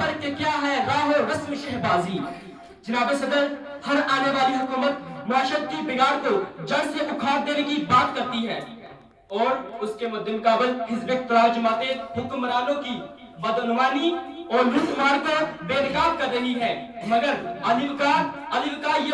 پر کہ کیا ہے راہ و رسم شہبازی۔ جناب صدر، ہر آنے والی حکومت معاشرتی بگاڑ کو جڑ سے اکھاڑ دینے کی بات کرتی ہے اور اس کے مدمقابل حزب اختلاف جماعتیں حکمرانوں کی بدعنوانی اور لوٹ مار کو بے نقاب کر رہی ہے، مگر علی وقار یہ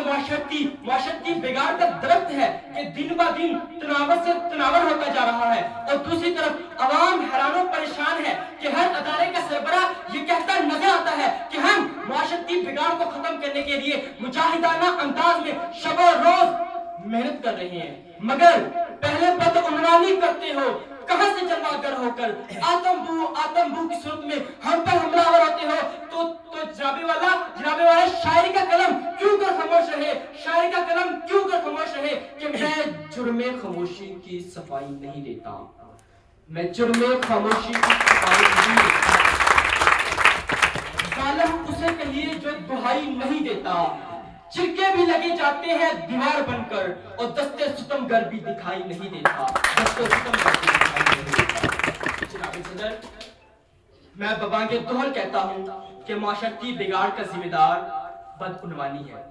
معاشرتی بگاڑ کا درخت ہے کہ دن بہ دن تناور سے تناور ہوتا جا رہا ہے، اور دوسری طرف عوام حیران و پریشان ہے کہ ہر ادارے کا سربراہ یہ کہتا نظر آتا ہے کہ ہم معاشرتی بگاڑ کو ختم کرنے کے لیے مجاہدانہ انداز میں شب و روز محنت کر رہے ہیں، مگر پہلے بدعنوانی کرتے ہو، کہاں سے جلوہ گر ہو کر آتم بو کی صورت میں ہم پر حملہ آور ہوتے ہو تو جناب والا شاعری کا قلم کیوں کر خاموش رہے، شاعری کا قلم کیوں کر خاموش رہے کہ میں جرم خاموشی کی صفائی نہیں دیتا، میں جرم خاموشی کی صفائی نہیں دیتا۔ ظالم اسے کہیے جو دہائی نہیں دیتا، چرکے بھی لگے جاتے ہیں دیوار بن کر اور دستے ستم گر بھی دکھائی نہیں دیتا، دستے ستم گر بھی دکھائی نہیں دیتا۔ جناب صدر، میں ببانگ دہل کہتا ہوں کہ معاشرتی بگاڑ کا ذمہ دار بدعنوانی ہے۔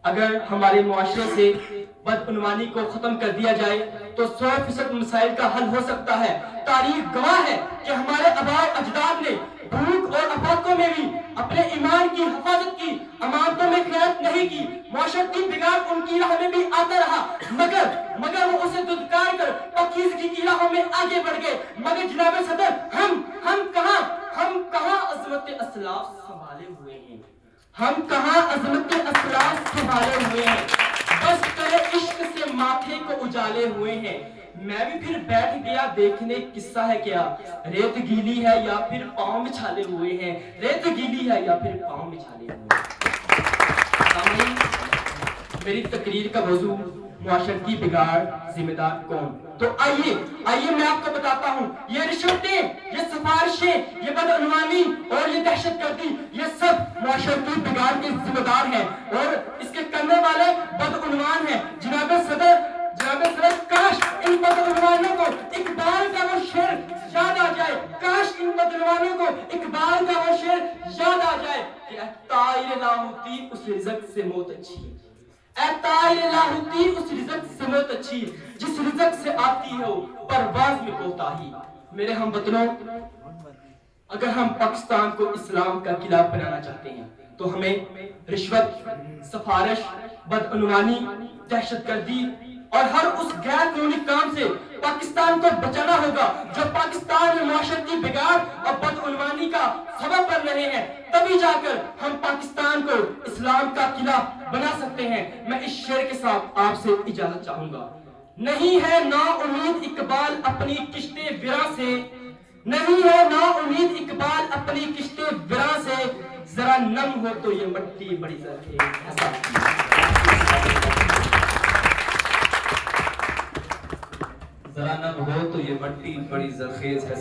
اگر ہمارے معاشرے سے بدعنوانی کو ختم کر دیا جائے تو 100% مسائل کا حل ہو سکتا ہے۔ تاریخ گواہ ہے کہ ہمارے آباء و اجداد نے بھوک اور آفاتوں میں بھی اپنے ایمان کی حفاظت کی، امانتوں میں خیانت نہیں کی، معاشرتی بگاڑ ان کی راہ میں بھی آتا رہا، مگر وہ اسے دھتکار کر پاکیزگی کی راہوں میں آگے بڑھ گئے۔ مگر جناب صدر، ہم کہاں عظمت اسلاف سنبھالے ہوئے ہیں، ہم کہاں عظمت اسلاف سنبھالے ہوئے ہیں، بس کرے عشق سے ماتھے کو اجالے ہوئے ہیں۔ میں بھی پھر بیٹھ گیا دیکھنے قصہ ہے کیا، ریت گیلی ہے یا پھر پاؤں میں چھالے ہوئے ہیں، ریت گیلی ہے یا پھر پاؤں میں چھالے ہوئے ہیں۔ سامعین، میری تقریر کا موضوع معاشرتی بگاڑ ذمہ دار کون؟ تو آئیے میں آپ کو بتاتا ہوں، یہ رشوتیں، یہ سفارشیں، یہ بدعنوانی اور یہ دہشت گردی، یہ سب معاشرتی بگاڑ کے ذمہ دار ہیں اور اس کے کرنے والے بدعنوان ہیں۔ جناب صدر، کاش ان بدعنوانوں کو اقبال کا وہ شعر یاد آ جائے، کاش ان بدعنوانوں کو اقبال کا وہ شعر یاد آ جائے کہ اے طائر لاہوتی اس رزق سے موت اچھی، اے طائر لاہوتی اس رزق سے موت اچھی، جس رزق سے آتی ہو پرواز میں کوتاہی۔ میرے ہم وطنوں، اگر ہم پاکستان کو اسلام کا قلعہ بنانا چاہتے ہیں تو ہمیں رشوت، سفارش، بدعنوانی، دہشت گردی اور ہر اس غیر قانونی کام سے پاکستان کو بچانا ہوگا جو پاکستان میں معاشرتی بگاڑ اور بدعنوانی کا سبب بن رہے ہیں۔ تبھی جا کر ہم پاکستان کو اسلام کا قلعہ بنا سکتے ہیں۔ میں اس شعر کے ساتھ آپ سے اجازت چاہوں گا۔ نہیں ہے نا امید اقبال اپنی کشت ویراں سے، نہیں ہے نا امید اقبال اپنی کشت ویراں سے، ذرا نم ہو تو یہ مٹی بڑی زرخیز، ذرا نم ہو تو یہ مٹی بڑی زرخیز ہے۔